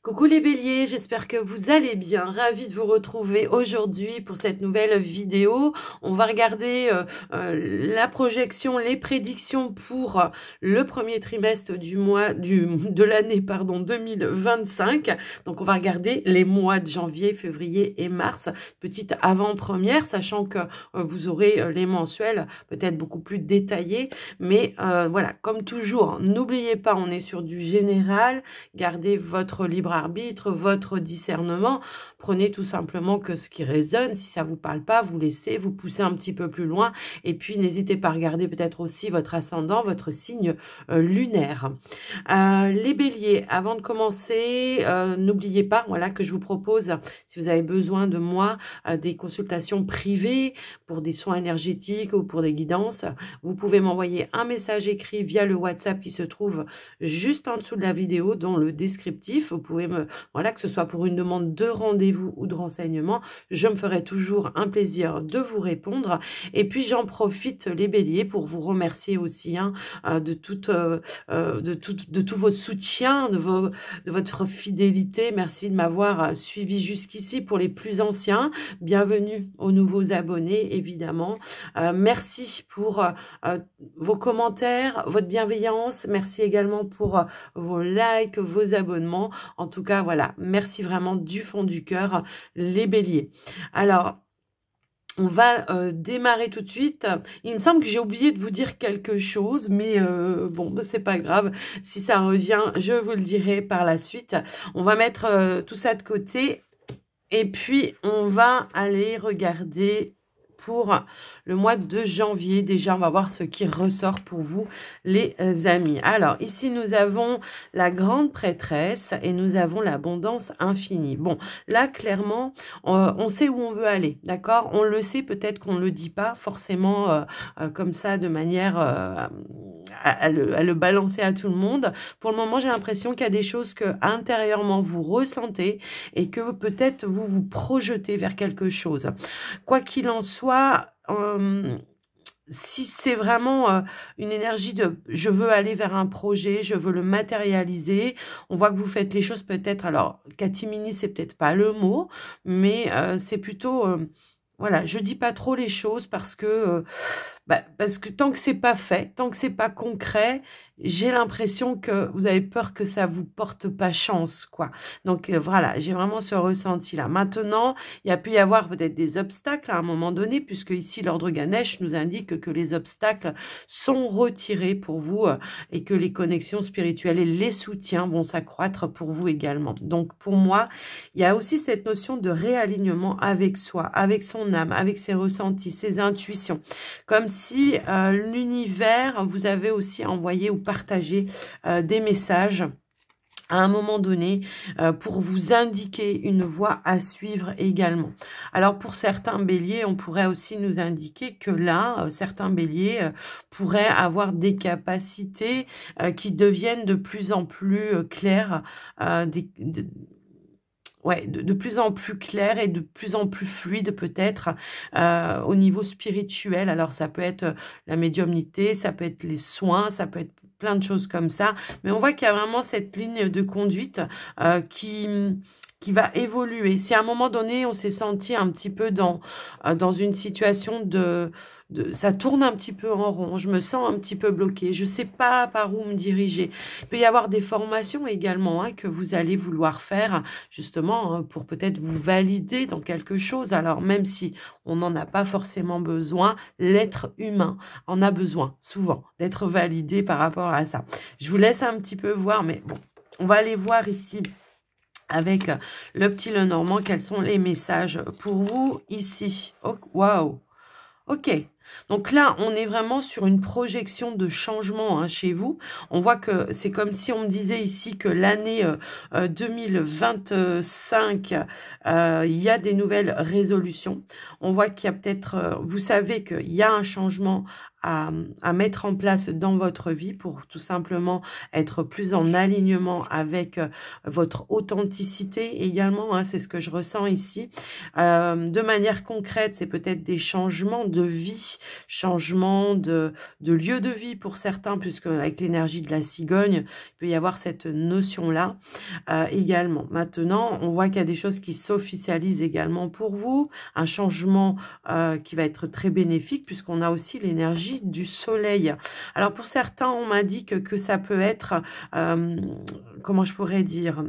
Coucou les béliers, j'espère que vous allez bien. Ravie de vous retrouver aujourd'hui pour cette nouvelle vidéo. On va regarder la projection, les prédictions pour le premier trimestre de l'année 2025. Donc on va regarder les mois de janvier, février et mars. Petite avant-première, sachant que vous aurez les mensuels peut-être beaucoup plus détaillés. Mais voilà, comme toujours, n'oubliez pas, on est sur du général. Gardez votre libre arbitre, votre discernement. Prenez tout simplement que ce qui résonne. Si ça vous parle pas, vous laissez, vous poussez un petit peu plus loin. Et puis, n'hésitez pas à regarder peut-être aussi votre ascendant, votre signe lunaire. Les béliers, avant de commencer, n'oubliez pas, voilà, que je vous propose, si vous avez besoin de moi, des consultations privées pour des soins énergétiques ou pour des guidances. Vous pouvez m'envoyer un message écrit via le WhatsApp qui se trouve juste en dessous de la vidéo, dans le descriptif. Vous pouvez voilà, que ce soit pour une demande de rendez-vous ou de renseignement, je me ferai toujours un plaisir de vous répondre. Et puis j'en profite, les béliers, pour vous remercier aussi de tout votre soutien, de votre fidélité. Merci de m'avoir suivi jusqu'ici. Pour les plus anciens, bienvenue aux nouveaux abonnés, évidemment. Merci pour vos commentaires, votre bienveillance. Merci également pour vos likes, vos abonnements. En tout cas, voilà, merci vraiment du fond du cœur, les béliers. Alors, on va démarrer tout de suite. Il me semble que j'ai oublié de vous dire quelque chose, mais bon, c'est pas grave. Si ça revient, je vous le dirai par la suite. On va mettre tout ça de côté et puis on va aller regarder pour le mois de janvier. Déjà, on va voir ce qui ressort pour vous, les amis. Alors, ici, nous avons la grande prêtresse et nous avons l'abondance infinie. Bon, là, clairement, on sait où on veut aller, d'accord? On le sait, peut-être qu'on ne le dit pas forcément comme ça, de manière à le balancer à tout le monde. Pour le moment, j'ai l'impression qu'il y a des choses que intérieurement vous ressentez et que peut-être vous vous projetez vers quelque chose. Quoi qu'il en soit, si c'est vraiment une énergie de je veux aller vers un projet, je veux le matérialiser, on voit que vous faites les choses peut-être, alors catimini c'est peut-être pas le mot, mais c'est plutôt voilà, je dis pas trop les choses parce que tant que c'est pas fait, tant que c'est pas concret, j'ai l'impression que vous avez peur que ça vous porte pas chance, quoi. Donc voilà, j'ai vraiment ce ressenti-là. Maintenant, il peut y avoir peut-être des obstacles à un moment donné, puisque ici l'ordre Ganesh nous indique que les obstacles sont retirés pour vous et que les connexions spirituelles et les soutiens vont s'accroître pour vous également. Donc pour moi, il y a aussi cette notion de réalignement avec soi, avec son âme, avec ses ressentis, ses intuitions, comme si l'univers vous avait aussi envoyé ou partagé des messages à un moment donné pour vous indiquer une voie à suivre également. Alors pour certains béliers, on pourrait aussi nous indiquer que là, certains béliers pourraient avoir des capacités qui deviennent de plus en plus claires, de plus en plus clair et de plus en plus fluide peut-être au niveau spirituel. Alors ça peut être la médiumnité, ça peut être les soins, ça peut être plein de choses comme ça. Mais on voit qu'il y a vraiment cette ligne de conduite qui va évoluer. Si à un moment donné, on s'est senti un petit peu dans une situation ça tourne un petit peu en rond, je me sens un petit peu bloquée, je ne sais pas par où me diriger. Il peut y avoir des formations également que vous allez vouloir faire justement pour peut-être vous valider dans quelque chose. Alors même si on n'en a pas forcément besoin, l'être humain en a besoin souvent d'être validé par rapport à ça. Je vous laisse un petit peu voir, mais bon, on va aller voir ici avec le petit Lenormand quels sont les messages pour vous ici. Oh, waouh! Ok, donc là, on est vraiment sur une projection de changement chez vous. On voit que c'est comme si on me disait ici que l'année 2025, il y a des nouvelles résolutions. On voit qu'il y a peut-être, vous savez qu'il y a un changement à mettre en place dans votre vie pour tout simplement être plus en alignement avec votre authenticité également, hein, c'est ce que je ressens ici. De manière concrète, c'est peut-être des changements de vie, changements de lieu de vie pour certains, puisque avec l'énergie de la cigogne, il peut y avoir cette notion-là également. Maintenant, on voit qu'il y a des choses qui s'officialisent également pour vous, un changement qui va être très bénéfique, puisqu'on a aussi l'énergie du soleil. Alors pour certains, on m'indique que ça peut être, comment je pourrais dire,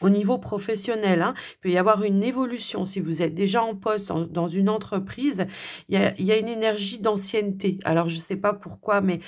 au niveau professionnel, hein, il peut y avoir une évolution. Si vous êtes déjà en poste dans une entreprise, il y a une énergie d'ancienneté. Alors, je ne sais pas pourquoi, mais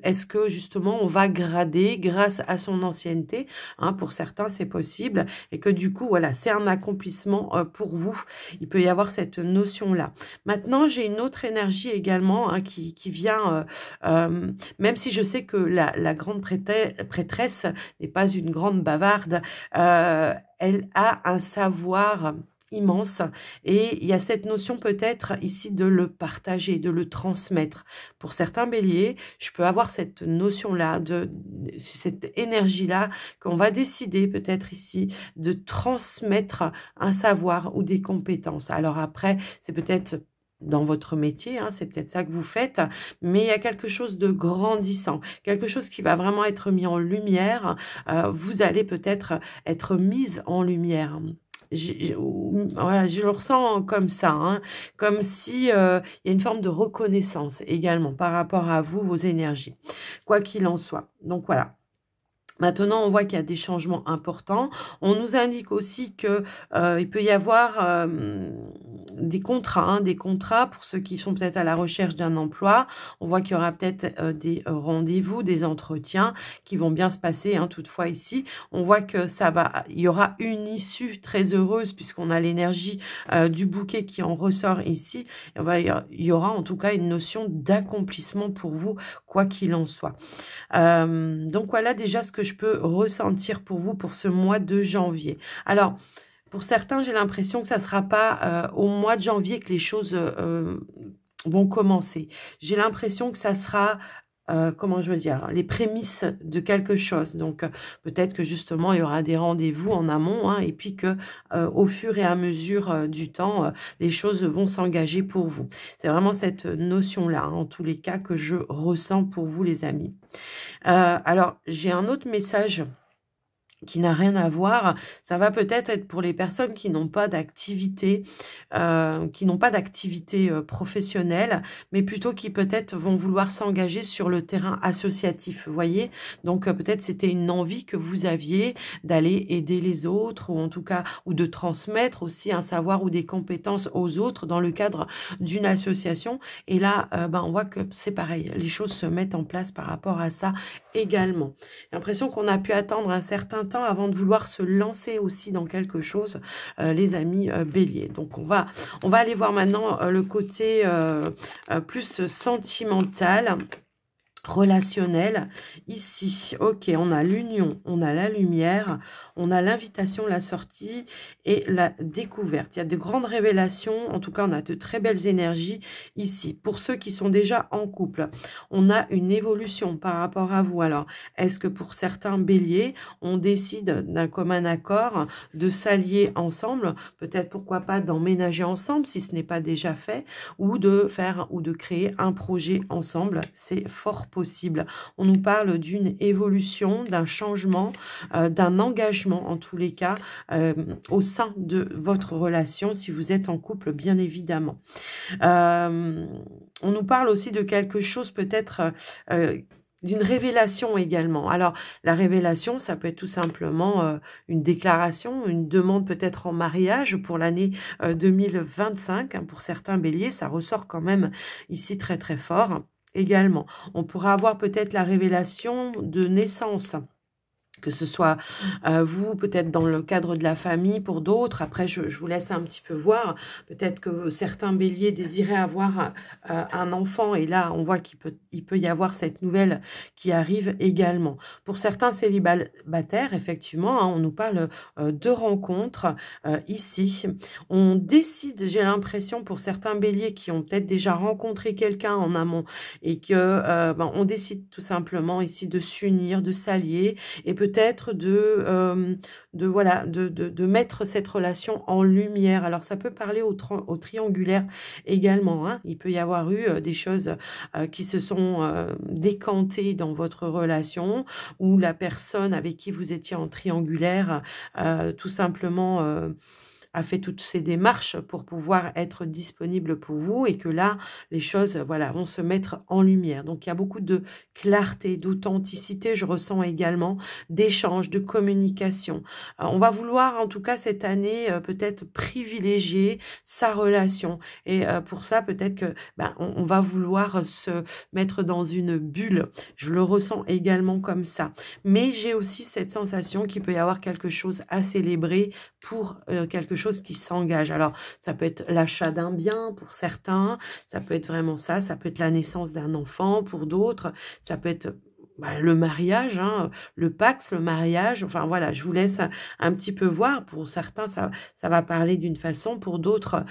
est-ce que justement, on va grader grâce à son ancienneté, hein, pour certains, c'est possible. Et que du coup, voilà, c'est un accomplissement pour vous. Il peut y avoir cette notion-là. Maintenant, j'ai une autre énergie également, hein, qui vient, même si je sais que la grande prêtresse n'est pas une grande bavarde, elle a un savoir immense et il y a cette notion peut-être ici de le partager, de le transmettre. Pour certains béliers, je peux avoir cette notion-là, cette énergie-là qu'on va décider peut-être ici de transmettre un savoir ou des compétences. Alors après, c'est peut-être dans votre métier, hein, c'est peut-être ça que vous faites, mais il y a quelque chose de grandissant, quelque chose qui va vraiment être mis en lumière. Vous allez peut-être être mise en lumière. Voilà, je le ressens comme ça, hein, comme si il y a une forme de reconnaissance également par rapport à vous, vos énergies, quoi qu'il en soit. Donc voilà. Maintenant, on voit qu'il y a des changements importants. On nous indique aussi que il peut y avoir des contrats, hein, des contrats pour ceux qui sont peut-être à la recherche d'un emploi. On voit qu'il y aura peut-être des rendez-vous, des entretiens qui vont bien se passer. Hein, toutefois, ici, on voit que il y aura une issue très heureuse puisqu'on a l'énergie du bouquet qui en ressort ici. Il y aura en tout cas une notion d'accomplissement pour vous, quoi qu'il en soit. Donc voilà déjà ce que je peux ressentir pour vous pour ce mois de janvier. Alors, pour certains, j'ai l'impression que ça ne sera pas au mois de janvier que les choses vont commencer. J'ai l'impression que ça sera, comment je veux dire, les prémices de quelque chose. Donc, peut-être que justement, il y aura des rendez-vous en amont, hein, et puis que au fur et à mesure du temps, les choses vont s'engager pour vous. C'est vraiment cette notion-là, hein, en tous les cas, que je ressens pour vous, les amis. Alors, j'ai un autre message qui n'a rien à voir. Ça va peut-être être pour les personnes qui n'ont pas d'activité, professionnelle, mais plutôt qui peut-être vont vouloir s'engager sur le terrain associatif, vous voyez. Donc peut-être c'était une envie que vous aviez d'aller aider les autres, ou en tout cas, ou de transmettre aussi un savoir ou des compétences aux autres dans le cadre d'une association. Et là, on voit que c'est pareil, les choses se mettent en place par rapport à ça également. J'ai l'impression qu'on a pu attendre un certain temps avant de vouloir se lancer aussi dans quelque chose, les amis béliers. Donc on va aller voir maintenant le côté plus sentimental, relationnel. Ici, ok, on a l'union, on a la lumière, on a l'invitation, la sortie et la découverte. Il y a de grandes révélations, en tout cas on a de très belles énergies ici. Pour ceux qui sont déjà en couple, on a une évolution par rapport à vous. Alors, est-ce que pour certains béliers, on décide d'un commun accord de s'allier ensemble, peut-être pourquoi pas d'emménager ensemble si ce n'est pas déjà fait, ou de créer un projet ensemble, c'est fort possible. On nous parle d'une évolution, d'un changement, d'un engagement en tous les cas au sein de votre relation si vous êtes en couple, bien évidemment. On nous parle aussi de quelque chose peut-être d'une révélation également. Alors, la révélation, ça peut être tout simplement une déclaration, une demande peut-être en mariage pour l'année 2025. Hein, pour certains béliers, ça ressort quand même ici très très fort. Également, on pourra avoir peut-être la révélation de naissance que ce soit vous, peut-être dans le cadre de la famille, pour d'autres. Après, je vous laisse un petit peu voir. Peut-être que certains béliers désiraient avoir un enfant, et là, on voit il peut y avoir cette nouvelle qui arrive également. Pour certains célibataires, effectivement, hein, on nous parle de rencontres ici. On décide, j'ai l'impression, pour certains béliers qui ont peut-être déjà rencontré quelqu'un en amont, et que on décide tout simplement ici de s'unir, de s'allier, et peut-être de mettre cette relation en lumière. Alors, ça peut parler au triangulaire également, hein. Il peut y avoir eu des choses qui se sont décantées dans votre relation, ou la personne avec qui vous étiez en triangulaire, tout simplement a fait toutes ces démarches pour pouvoir être disponible pour vous, et que là, les choses, voilà, vont se mettre en lumière. Donc, il y a beaucoup de clarté, d'authenticité, je ressens également, d'échange, de communication. On va vouloir, en tout cas, cette année, peut-être privilégier sa relation. Et pour ça, peut-être que on va vouloir se mettre dans une bulle. Je le ressens également comme ça. Mais j'ai aussi cette sensation qu'il peut y avoir quelque chose à célébrer pour quelque chose qui s'engage. Alors, ça peut être l'achat d'un bien pour certains, ça peut être vraiment ça peut être la naissance d'un enfant pour d'autres, ça peut être le mariage, hein, le Pax, le mariage, enfin voilà, je vous laisse un petit peu voir. Pour certains, ça va parler d'une façon, pour d'autres,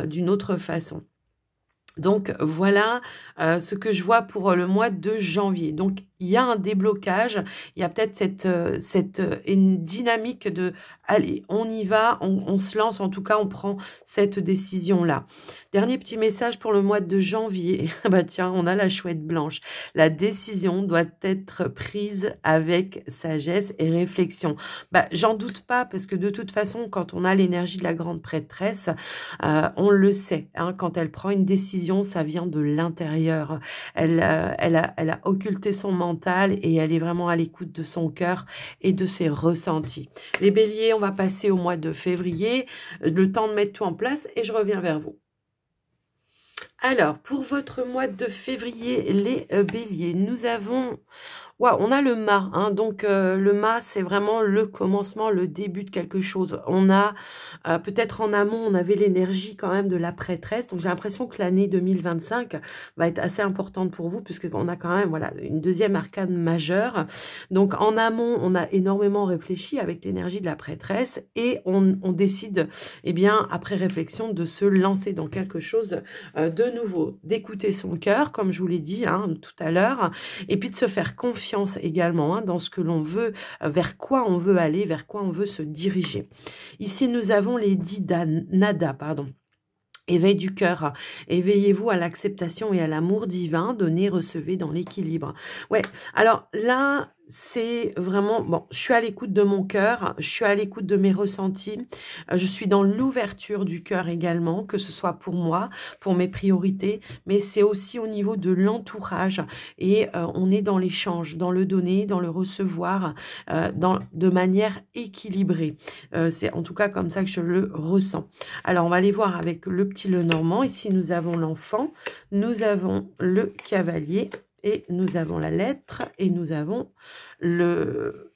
d'une autre façon. Donc, voilà ce que je vois pour le mois de janvier. Donc, il y a un déblocage, il y a peut-être une dynamique de « allez, on y va, on se lance », en tout cas, on prend cette décision-là. Dernier petit message pour le mois de janvier. Tiens, on a la chouette blanche. La décision doit être prise avec sagesse et réflexion. J'en doute pas, parce que de toute façon, quand on a l'énergie de la grande prêtresse, on le sait, hein, quand elle prend une décision, ça vient de l'intérieur. Elle a occulté son mental, et elle est vraiment à l'écoute de son cœur et de ses ressentis. Les béliers, on va passer au mois de février, le temps de mettre tout en place, et je reviens vers vous. Alors, pour votre mois de février, les béliers, nous avons... on a le mât, hein, donc le mât, c'est vraiment le commencement, le début de quelque chose. On a, peut-être en amont, on avait l'énergie quand même de la prêtresse, donc j'ai l'impression que l'année 2025 va être assez importante pour vous, puisqu'on a quand même, voilà, une deuxième arcane majeure. Donc en amont, on a énormément réfléchi avec l'énergie de la prêtresse, et on décide, eh bien, après réflexion, de se lancer dans quelque chose de nouveau, d'écouter son cœur, comme je vous l'ai dit, hein, tout à l'heure, et puis de se faire confiance également, hein, dans ce que l'on veut, vers quoi on veut aller, vers quoi on veut se diriger. Ici, nous avons les 10 nada, pardon. Éveil du cœur, éveillez-vous à l'acceptation et à l'amour divin, donnez, recevez dans l'équilibre. Ouais, alors là, c'est vraiment, bon, je suis à l'écoute de mon cœur, je suis à l'écoute de mes ressentis, je suis dans l'ouverture du cœur également, que ce soit pour moi, pour mes priorités, mais c'est aussi au niveau de l'entourage, et on est dans l'échange, dans le donner, dans le recevoir, de manière équilibrée. C'est en tout cas comme ça que je le ressens. Alors, on va aller voir avec le petit Lenormand. Ici, nous avons l'enfant, nous avons le cavalier, et nous avons la lettre, et nous avons le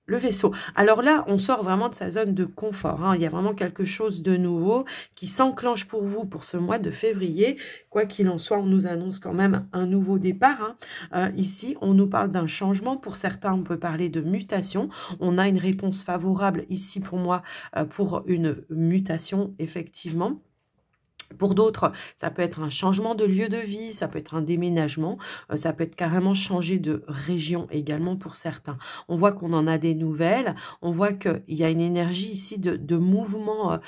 vaisseau. Alors là, on sort vraiment de sa zone de confort, hein. Il y a vraiment quelque chose de nouveau qui s'enclenche pour vous pour ce mois de février. Quoi qu'il en soit, on nous annonce quand même un nouveau départ, hein. Ici, on nous parle d'un changement. Pour certains, on peut parler de mutation. On a une réponse favorable ici pour moi, pour une mutation, effectivement. Pour d'autres, ça peut être un changement de lieu de vie, ça peut être un déménagement, ça peut être carrément changer de région également pour certains. On voit qu'on en a des nouvelles, on voit qu'il y a une énergie ici de mouvement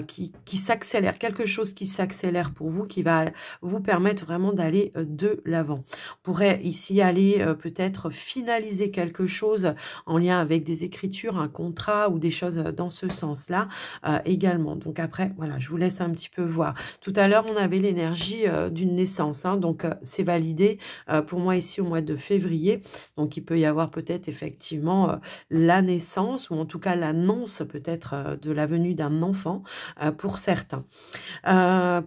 qui s'accélère, quelque chose qui s'accélère pour vous, qui va vous permettre vraiment d'aller de l'avant. On pourrait ici aller peut-être finaliser quelque chose en lien avec des écritures, un contrat ou des choses dans ce sens-là également. Donc après, voilà, je vous laisse un petit peu voir. Tout à l'heure, on avait l'énergie d'une naissance, hein, donc c'est validé pour moi ici au mois de février. Donc, il peut y avoir peut-être effectivement la naissance ou en tout cas l'annonce peut-être de la venue d'un enfant pour certains.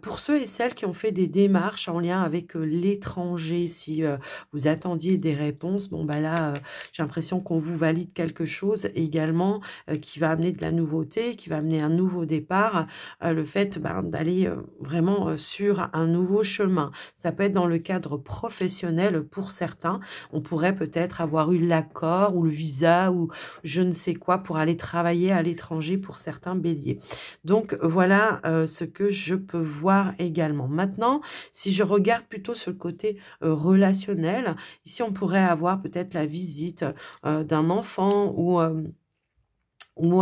Pour ceux et celles qui ont fait des démarches en lien avec l'étranger, si vous attendiez des réponses, bon bah là, j'ai l'impression qu'on vous valide quelque chose également qui va amener de la nouveauté, qui va amener un nouveau départ, le fait d'aller vraiment sur un nouveau chemin. Ça peut être dans le cadre professionnel pour certains. On pourrait peut-être avoir eu l'accord ou le visa ou je ne sais quoi pour aller travailler à l'étranger pour certains béliers. Donc voilà ce que je peux voir également. Maintenant, si je regarde plutôt sur le côté relationnel, ici on pourrait avoir peut-être la visite d'un enfant ou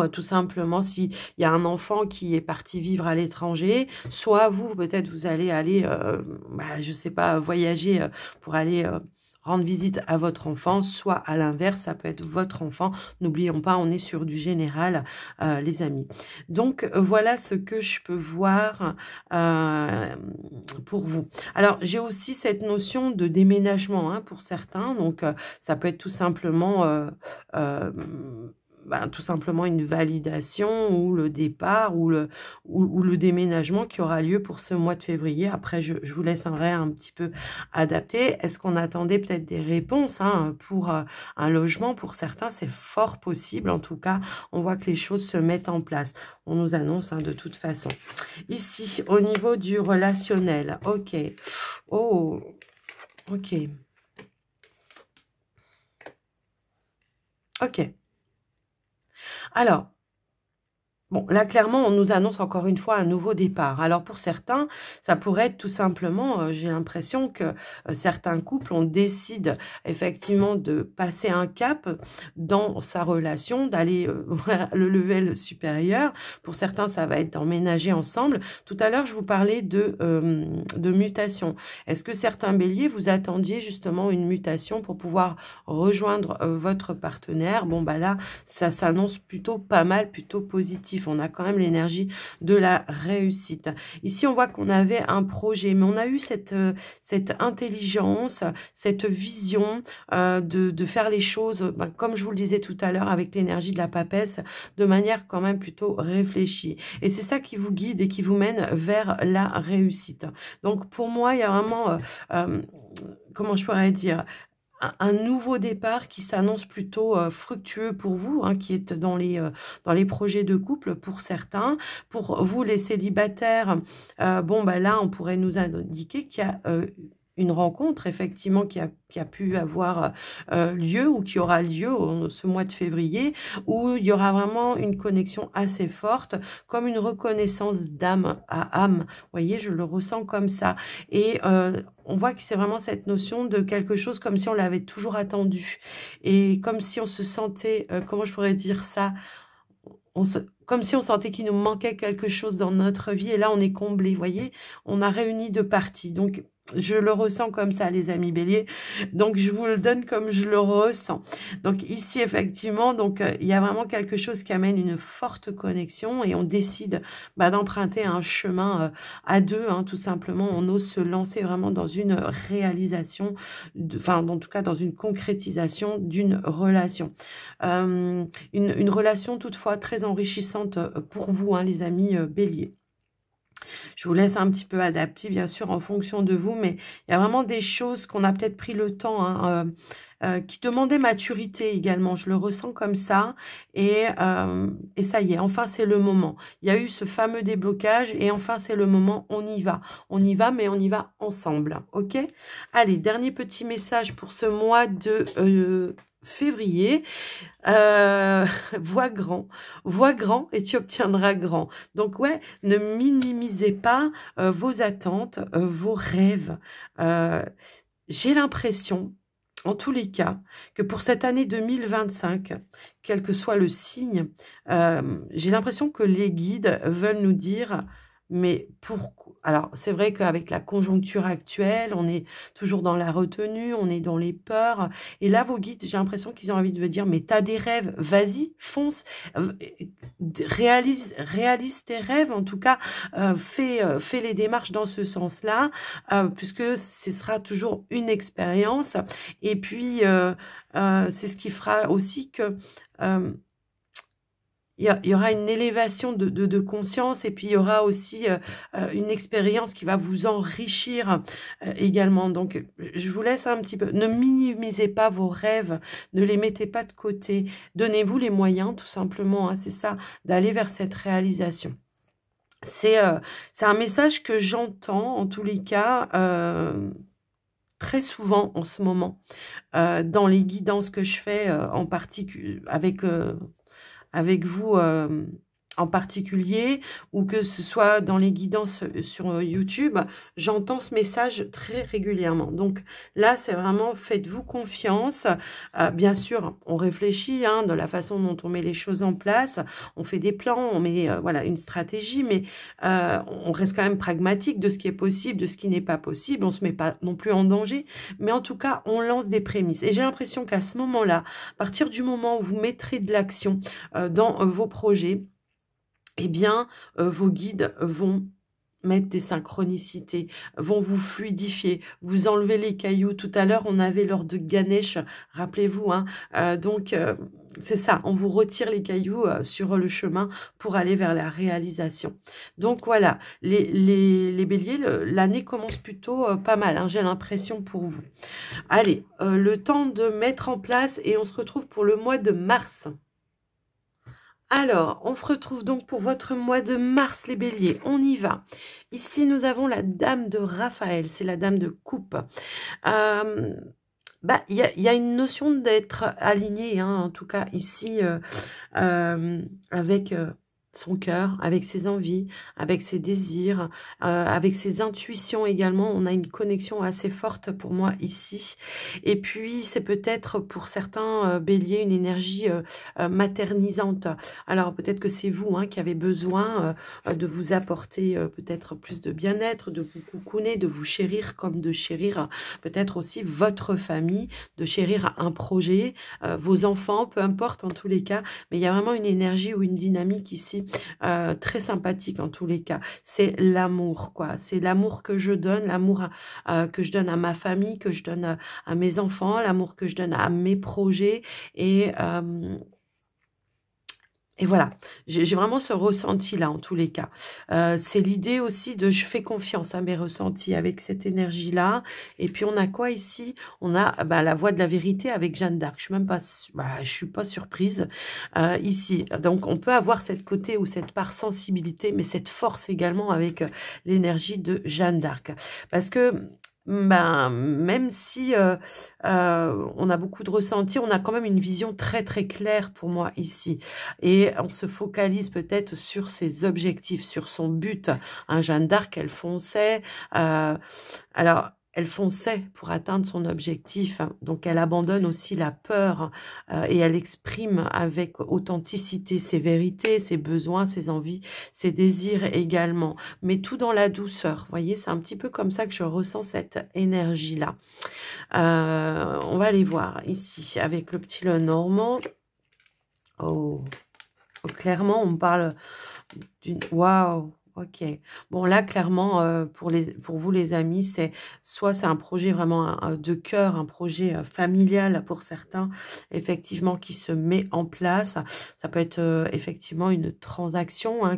tout simplement s'il y a un enfant qui est parti vivre à l'étranger, soit vous, peut-être vous allez aller, je sais pas, voyager pour aller rendre visite à votre enfant, soit à l'inverse, ça peut être votre enfant. N'oublions pas, on est sur du général, les amis. Donc, voilà ce que je peux voir pour vous. Alors, j'ai aussi cette notion de déménagement hein, pour certains. Donc, ça peut être tout simplement... tout simplement une validation ou le départ ou le déménagement qui aura lieu pour ce mois de février. Après, je vous laisserai un petit peu adapter. Est-ce qu'on attendait peut-être des réponses hein, pour un logement? Pour certains, c'est fort possible. En tout cas, on voit que les choses se mettent en place. On nous annonce hein, de toute façon. Ici, au niveau du relationnel. Ok. Oh, ok. Ok. Alors, bon, là, clairement, on nous annonce encore une fois un nouveau départ. Alors, pour certains, ça pourrait être tout simplement, j'ai l'impression que certains couples, on décide effectivement de passer un cap dans sa relation, d'aller vers le level supérieur. Pour certains, ça va être d'emménager ensemble. Tout à l'heure, je vous parlais de mutation. Est-ce que certains béliers, vous attendiez justement une mutation pour pouvoir rejoindre votre partenaire? Bon, bah là, ça s'annonce plutôt pas mal, plutôt positif. On a quand même l'énergie de la réussite. Ici, on voit qu'on avait un projet, mais on a eu cette intelligence, cette vision de faire les choses, comme je vous le disais tout à l'heure, avec l'énergie de la papesse, de manière quand même plutôt réfléchie. Et c'est ça qui vous guide et qui vous mène vers la réussite. Donc, pour moi, il y a vraiment, comment je pourrais dire, un nouveau départ qui s'annonce plutôt fructueux pour vous, hein, qui est dans les projets de couple pour certains. Pour vous, les célibataires, là, on pourrait nous indiquer qu'il y a une rencontre, effectivement, qui a pu avoir lieu ou qui aura lieu ce mois de février, où il y aura vraiment une connexion assez forte, comme une reconnaissance d'âme à âme. Vous voyez, je le ressens comme ça. Et on voit que c'est vraiment cette notion de quelque chose comme si on l'avait toujours attendu. Et comme si on se sentait, comment je pourrais dire ça, comme si on sentait qu'il nous manquait quelque chose dans notre vie. Et là, on est comblé, vous voyez. On a réuni deux parties. Donc, je le ressens comme ça, les amis béliers. Donc, je vous le donne comme je le ressens. Donc, ici, effectivement, il y a vraiment quelque chose qui amène une forte connexion et on décide d'emprunter un chemin à deux, hein, tout simplement. On ose se lancer vraiment dans une réalisation, en tout cas, dans une concrétisation d'une relation. Une relation, toutefois, très enrichissante pour vous, hein, les amis béliers. Je vous laisse un petit peu adapter, bien sûr, en fonction de vous, mais il y a vraiment des choses qu'on a peut-être pris le temps, hein, qui demandaient maturité également. Je le ressens comme ça, et ça y est, enfin, c'est le moment. Il y a eu ce fameux déblocage, et enfin, c'est le moment, on y va. On y va, mais on y va ensemble, ok? Allez, dernier petit message pour ce mois de... février, vois grand et tu obtiendras grand. Donc ouais, ne minimisez pas vos attentes, vos rêves. J'ai l'impression, en tous les cas, que pour cette année 2025, quel que soit le signe, j'ai l'impression que les guides veulent nous dire Mais pourquoi? Alors, c'est vrai qu'avec la conjoncture actuelle, on est toujours dans la retenue, on est dans les peurs. Et là, vos guides, j'ai l'impression qu'ils ont envie de vous dire, mais t'as des rêves, vas-y, fonce, réalise tes rêves. En tout cas, fais les démarches dans ce sens-là, puisque ce sera toujours une expérience. Et puis, c'est ce qui fera aussi que... il y aura une élévation de conscience et puis il y aura aussi une expérience qui va vous enrichir également. Donc, je vous laisse un petit peu. Ne minimisez pas vos rêves, ne les mettez pas de côté. Donnez-vous les moyens, tout simplement, hein, c'est ça, d'aller vers cette réalisation. C'est un message que j'entends, en tous les cas, très souvent en ce moment, dans les guidances que je fais, en particulier avec vous en particulier, ou que ce soit dans les guidances sur YouTube, j'entends ce message très régulièrement. Donc là, c'est vraiment, faites-vous confiance. Bien sûr, on réfléchit de la façon dont on met les choses en place, on fait des plans, on met voilà, une stratégie, mais on reste quand même pragmatique de ce qui est possible, de ce qui n'est pas possible, on ne se met pas non plus en danger, mais en tout cas, on lance des prémices. Et j'ai l'impression qu'à ce moment-là, à partir du moment où vous mettrez de l'action dans vos projets, eh bien, vos guides vont mettre des synchronicités, vont vous fluidifier, vous enlever les cailloux. Tout à l'heure, on avait l'heure de Ganesh, rappelez-vous. Donc, c'est ça, on vous retire les cailloux sur le chemin pour aller vers la réalisation. Donc, voilà, les béliers, l'année commence plutôt pas mal, j'ai l'impression pour vous. Allez, le temps de mettre en place et on se retrouve pour le mois de mars. Alors, on se retrouve donc pour votre mois de mars, les béliers. On y va. Ici, nous avons la dame de Raphaël. C'est la dame de coupe. Il y a une notion d'être aligné, en tout cas ici, avec... son cœur, avec ses envies, avec ses désirs, avec ses intuitions également. On a une connexion assez forte pour moi ici. Et puis, c'est peut-être pour certains béliers une énergie maternisante. Alors, peut-être que c'est vous qui avez besoin de vous apporter peut-être plus de bien-être, de vous coucouner, de vous chérir comme de chérir peut-être aussi votre famille, de chérir un projet, vos enfants, peu importe en tous les cas. Mais il y a vraiment une énergie ou une dynamique ici très sympathique en tous les cas. C'est l'amour, quoi. C'est l'amour que je donne, l'amour que je donne à ma famille, que je donne à mes enfants, l'amour que je donne à mes projets. Et voilà, j'ai vraiment ce ressenti-là, en tous les cas. C'est l'idée aussi de je fais confiance à mes ressentis avec cette énergie-là. Et puis, on a quoi ici? On a la voix de la vérité avec Jeanne d'Arc. Je suis pas surprise ici. Donc, on peut avoir cette côté ou cette part sensibilité, mais cette force également avec l'énergie de Jeanne d'Arc. Parce que même si on a beaucoup de ressentis, on a quand même une vision très très claire pour moi ici. Et on se focalise peut-être sur ses objectifs, sur son but. Jeanne d'Arc, elle fonçait. Alors, elle fonçait pour atteindre son objectif. Donc, elle abandonne aussi la peur et elle exprime avec authenticité ses vérités, ses besoins, ses envies, ses désirs également. Mais tout dans la douceur. Vous voyez, c'est un petit peu comme ça que je ressens cette énergie-là. On va aller voir ici avec le petit Lenormand. Oh, clairement, on parle d'une... Waouh! Ok. Bon, là, clairement, pour vous, les amis, c'est un projet vraiment de cœur, un projet familial pour certains, effectivement, qui se met en place. Ça peut être effectivement une transaction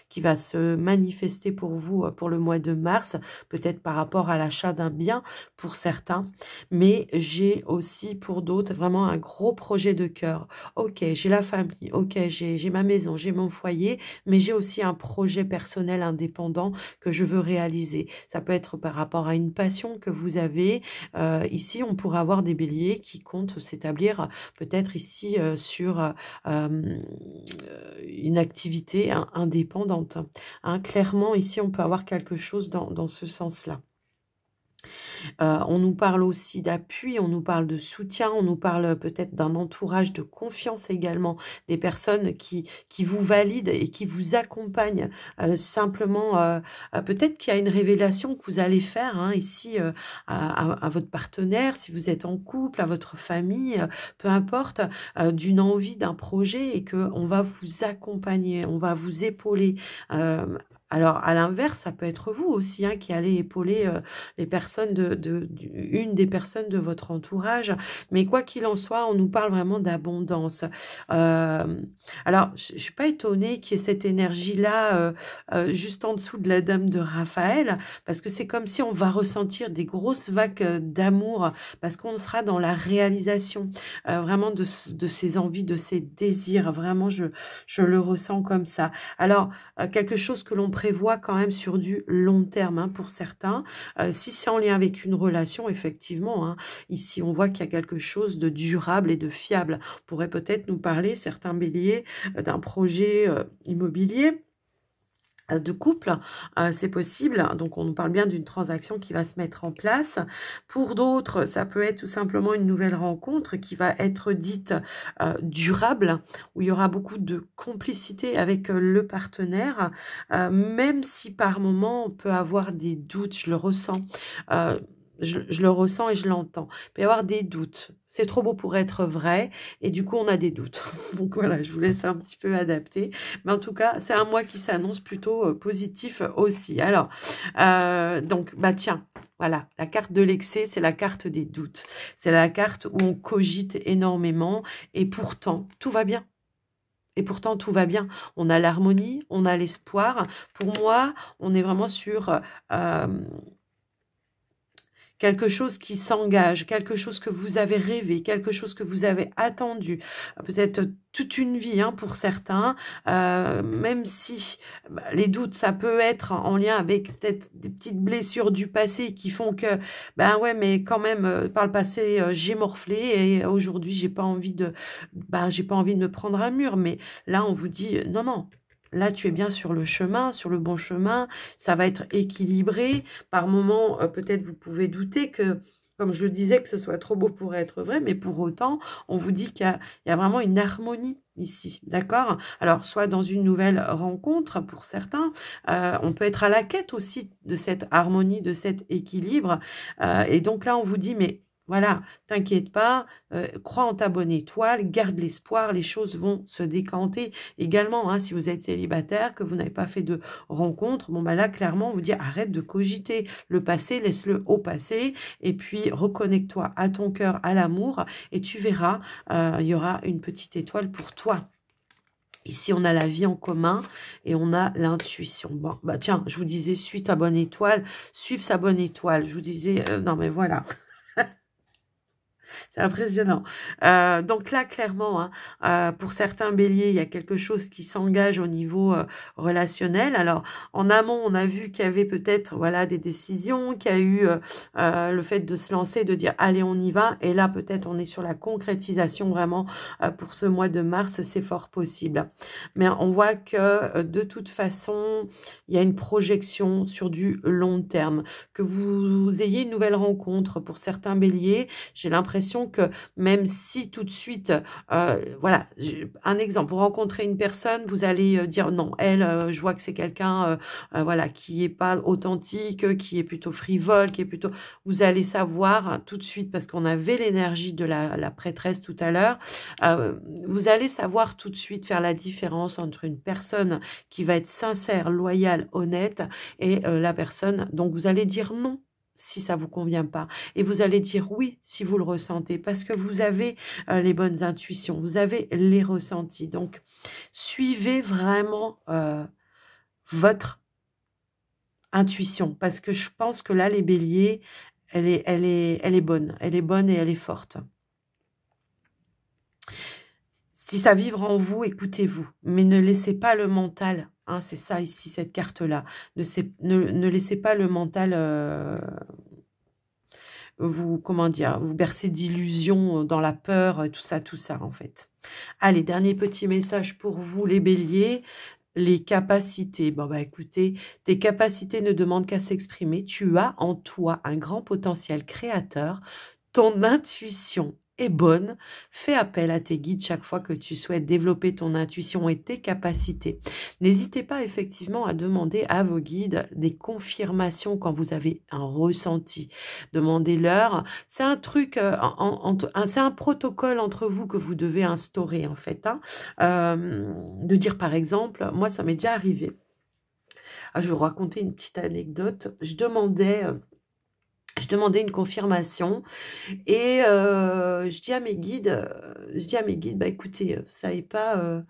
qui va se manifester pour vous pour le mois de mars, peut-être par rapport à l'achat d'un bien pour certains. Mais j'ai aussi pour d'autres vraiment un gros projet de cœur. Ok, j'ai la famille, ok, j'ai ma maison, j'ai mon foyer, mais j'ai aussi un projet personnel indépendant que je veux réaliser. Ça peut être par rapport à une passion que vous avez. Ici, on pourrait avoir des béliers qui comptent s'établir peut-être ici sur une activité indépendante. Clairement, ici, on peut avoir quelque chose dans ce sens-là. On nous parle aussi d'appui, on nous parle de soutien, on nous parle peut-être d'un entourage de confiance également, des personnes qui vous valident et qui vous accompagnent. Simplement, peut-être qu'il y a une révélation que vous allez faire hein, ici à votre partenaire, si vous êtes en couple, à votre famille, peu importe, d'une envie, d'un projet et qu'on va vous accompagner, on va vous épauler. Alors, à l'inverse, ça peut être vous aussi hein, qui allez épauler les personnes une des personnes de votre entourage. Mais quoi qu'il en soit, on nous parle vraiment d'abondance. Alors, je ne suis pas étonnée qu'il y ait cette énergie-là juste en dessous de la dame de Raphaël, parce que c'est comme si on va ressentir des grosses vagues d'amour, parce qu'on sera dans la réalisation vraiment de ses envies, de ses désirs. Vraiment, je le ressens comme ça. Alors, quelque chose que l'on prévoit quand même sur du long terme hein, pour certains. Si c'est en lien avec une relation, effectivement, hein, ici on voit qu'il y a quelque chose de durable et de fiable. On pourrait peut-être nous parler, certains béliers, d'un projet immobilier, de couple, c'est possible. Donc, on nous parle bien d'une transaction qui va se mettre en place. Pour d'autres, ça peut être tout simplement une nouvelle rencontre qui va être dite durable, où il y aura beaucoup de complicité avec le partenaire, même si par moment, on peut avoir des doutes, je le ressens. Je le ressens et je l'entends. Il peut y avoir des doutes. C'est trop beau pour être vrai. Et du coup, on a des doutes. Donc voilà, je vous laisse un petit peu adapter. Mais en tout cas, c'est un mois qui s'annonce plutôt positif aussi. Alors, donc, bah tiens, voilà, la carte de l'excès, c'est la carte des doutes. C'est la carte où on cogite énormément. Et pourtant, tout va bien. Et pourtant, tout va bien. On a l'harmonie, on a l'espoir. Pour moi, on est vraiment sur quelque chose qui s'engage, quelque chose que vous avez rêvé, quelque chose que vous avez attendu, peut-être toute une vie hein, pour certains, même si les doutes, ça peut être en lien avec peut-être des petites blessures du passé qui font que, ben ouais, mais quand même, par le passé, j'ai morflé et aujourd'hui, j'ai pas envie de me prendre un mur. Mais là, on vous dit, non, non, là, tu es bien sur le chemin, sur le bon chemin, ça va être équilibré. Par moments, peut-être vous pouvez douter que, comme je le disais, que ce soit trop beau pour être vrai, mais pour autant, on vous dit qu'il y a vraiment une harmonie ici, d'accord? Alors, soit dans une nouvelle rencontre, pour certains, on peut être à la quête aussi de cette harmonie, de cet équilibre. Et donc là, on vous dit, mais voilà, t'inquiète pas, crois en ta bonne étoile, garde l'espoir, les choses vont se décanter. Également, hein, si vous êtes célibataire, que vous n'avez pas fait de rencontre, bon bah là, clairement, on vous dit arrête de cogiter le passé, laisse-le au passé, et puis reconnecte-toi à ton cœur, à l'amour, et tu verras, il y aura une petite étoile pour toi. Ici, on a la vie en commun et on a l'intuition. Bon, bah tiens, je vous disais, suis ta bonne étoile, suive sa bonne étoile. Je vous disais, non mais voilà. C'est impressionnant. Donc là, clairement, hein, pour certains béliers, il y a quelque chose qui s'engage au niveau relationnel. Alors, en amont, on a vu qu'il y avait peut-être voilà, des décisions, qu'il y a eu le fait de se lancer, de dire « allez, on y va ». Et là, peut-être, on est sur la concrétisation vraiment pour ce mois de mars, c'est fort possible. Mais on voit que de toute façon, il y a une projection sur du long terme. Que vous ayez une nouvelle rencontre pour certains béliers, j'ai l'impression que même si tout de suite, voilà, un exemple, vous rencontrez une personne, vous allez dire non, elle, je vois que c'est quelqu'un voilà, qui est pas authentique, qui est plutôt frivole, qui est plutôt... Vous allez savoir tout de suite, parce qu'on avait l'énergie de la prêtresse tout à l'heure, vous allez savoir tout de suite faire la différence entre une personne qui va être sincère, loyale, honnête, et la personne, donc vous allez dire non si ça vous convient pas. Et vous allez dire oui si vous le ressentez, parce que vous avez les bonnes intuitions, vous avez les ressentis. Donc, suivez vraiment votre intuition, parce que je pense que là, les béliers, elle est bonne. Elle est bonne et elle est forte. Si ça vibre en vous, écoutez-vous, mais ne laissez pas le mental, hein, c'est ça ici, cette carte-là, ne laissez pas le mental comment dire, vous bercer d'illusions dans la peur, tout ça en fait. Allez, dernier petit message pour vous les béliers. les capacités. Bon, bah écoutez, tes capacités ne demandent qu'à s'exprimer. Tu as en toi un grand potentiel créateur. Ton intuition est bonne. Fais appel à tes guides chaque fois que tu souhaites développer ton intuition et tes capacités. N'hésitez pas effectivement à demander à vos guides des confirmations quand vous avez un ressenti. Demandez-leur. C'est un truc, c'est un protocole entre vous que vous devez instaurer en fait. Hein. De dire par exemple, moi ça m'est déjà arrivé. Ah, je vais vous raconter une petite anecdote. Je demandais une confirmation et je dis à mes guides, bah écoutez, vous savez pas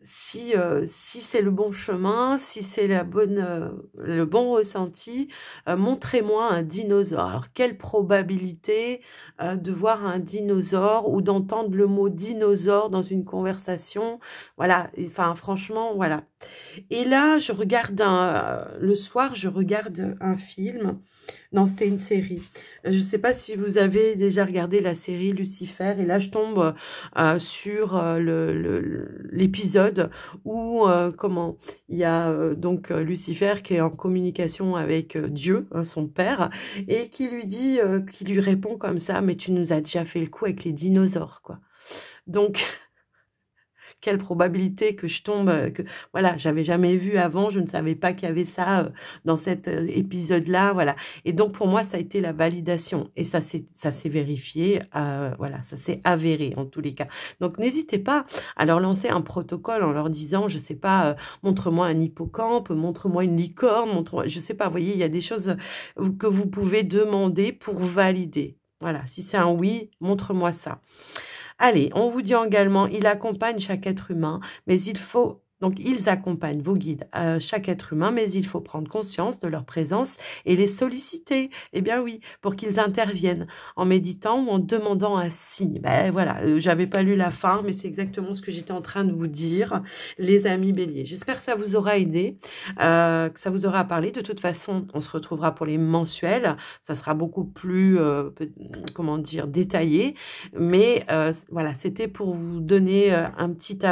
si c'est le bon chemin, si c'est le bon ressenti, montrez-moi un dinosaure. Alors, quelle probabilité de voir un dinosaure ou d'entendre le mot dinosaure dans une conversation? Voilà, enfin, franchement, voilà. Et là, le soir, je regarde un film. Non, c'était une série. Je ne sais pas si vous avez déjà regardé la série Lucifer. Et là, je tombe sur l'épisode où il y a donc Lucifer qui est en communication avec Dieu, son père, et qui lui répond comme ça, mais tu nous as déjà fait le coup avec les dinosaures, quoi. Donc, quelle probabilité que je tombe, voilà, j'avais jamais vu avant, je ne savais pas qu'il y avait ça dans cet épisode-là, voilà. Et donc, pour moi, ça a été la validation. Et ça s'est vérifié, voilà, ça s'est avéré en tous les cas. Donc, n'hésitez pas à leur lancer un protocole en leur disant, je sais pas, montre-moi un hippocampe, montre-moi une licorne, montre-moi, je sais pas, vous voyez, il y a des choses que vous pouvez demander pour valider. Voilà, si c'est un oui, montre-moi ça. Allez, on vous dit également, il accompagne chaque être humain, mais il faut... Donc, ils accompagnent vos guides, chaque être humain, mais il faut prendre conscience de leur présence et les solliciter. Eh bien oui, pour qu'ils interviennent en méditant ou en demandant un signe. Ben voilà, j'avais pas lu la fin, mais c'est exactement ce que j'étais en train de vous dire, les amis béliers. J'espère que ça vous aura aidé, que ça vous aura parlé. De toute façon, on se retrouvera pour les mensuels. Ça sera beaucoup plus, comment dire, détaillé. Mais voilà, c'était pour vous donner un petit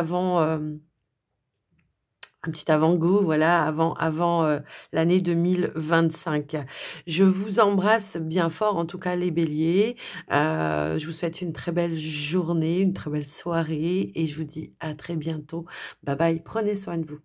avant-goût, voilà, avant l'année 2025. Je vous embrasse bien fort, en tout cas les béliers. Je vous souhaite une très belle journée, une très belle soirée et je vous dis à très bientôt. Bye bye, prenez soin de vous.